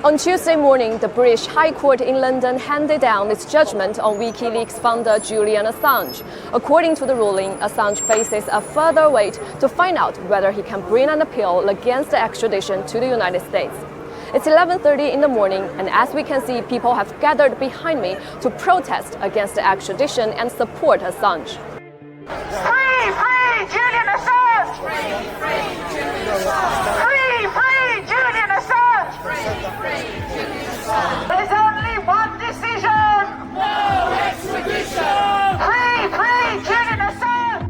On Tuesday morning, the British High Court in London handed down its judgment on WikiLeaks founder Julian Assange. According to the ruling, Assange faces a further wait to find out whether he can bring an appeal against the extradition to the United States. It's 11:30 in the morning, and as we can see, people have gathered behind me to protest against the extradition and support Assange. Free, free, Julian Assange! Free, free, Julian Assange! Free, free, Julian Assange! Free, free, Julian Assange! There's only one decision! No extradition! Free, free, Julian Assange!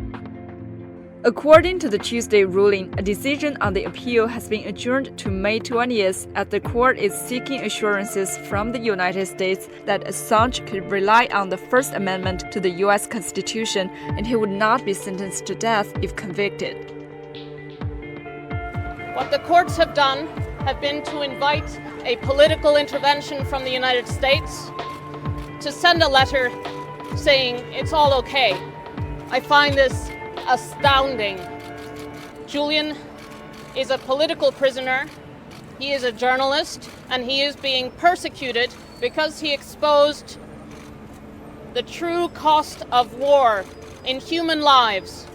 According to the Tuesday ruling, a decision on the appeal has been adjourned to May 20th as the court is seeking assurances from the United States that Assange could rely on the First Amendment to the U.S. Constitution and he would not be sentenced to death if convicted. What the courts have done have been to invite a political intervention from the United States to send a letter saying it's all okay. I find this astounding. Julian is a political prisoner, he is a journalist, and he is being persecuted because he exposed the true cost of war in human lives.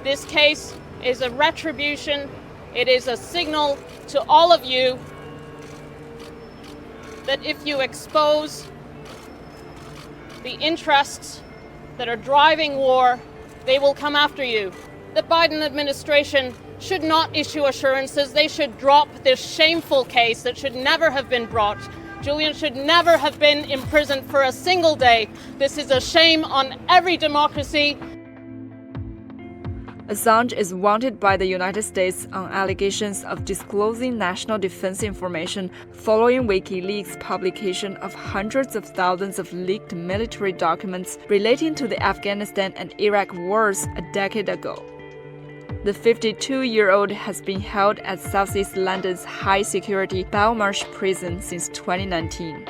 This case is a retribution, it is a signal to all of you that if you expose the interests that are driving war, they will come after you. The Biden administration should not issue assurances. They should drop this shameful case that should never have been brought. Julian should never have been imprisoned for a single day. This is a shame on every democracy. Assange is wanted by the United States on allegations of disclosing national defense information following WikiLeaks' publication of hundreds of thousands of leaked military documents relating to the Afghanistan and Iraq wars a decade ago. The 52-year-old has been held at Southeast London's high-security Belmarsh prison since 2019.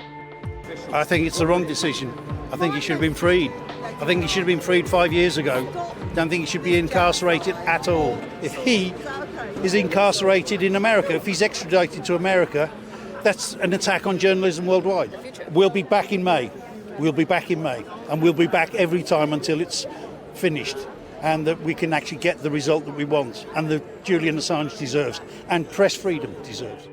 I think it's the wrong decision. I think he should have been freed. I think he should have been freed 5 years ago. I don't think he should be incarcerated at all. If he is incarcerated in America, if he's extradited to America, that's an attack on journalism worldwide. We'll be back in May. We'll be back in May. And we'll be back every time until it's finished and that we can actually get the result that we want and that Julian Assange deserves and press freedom deserves.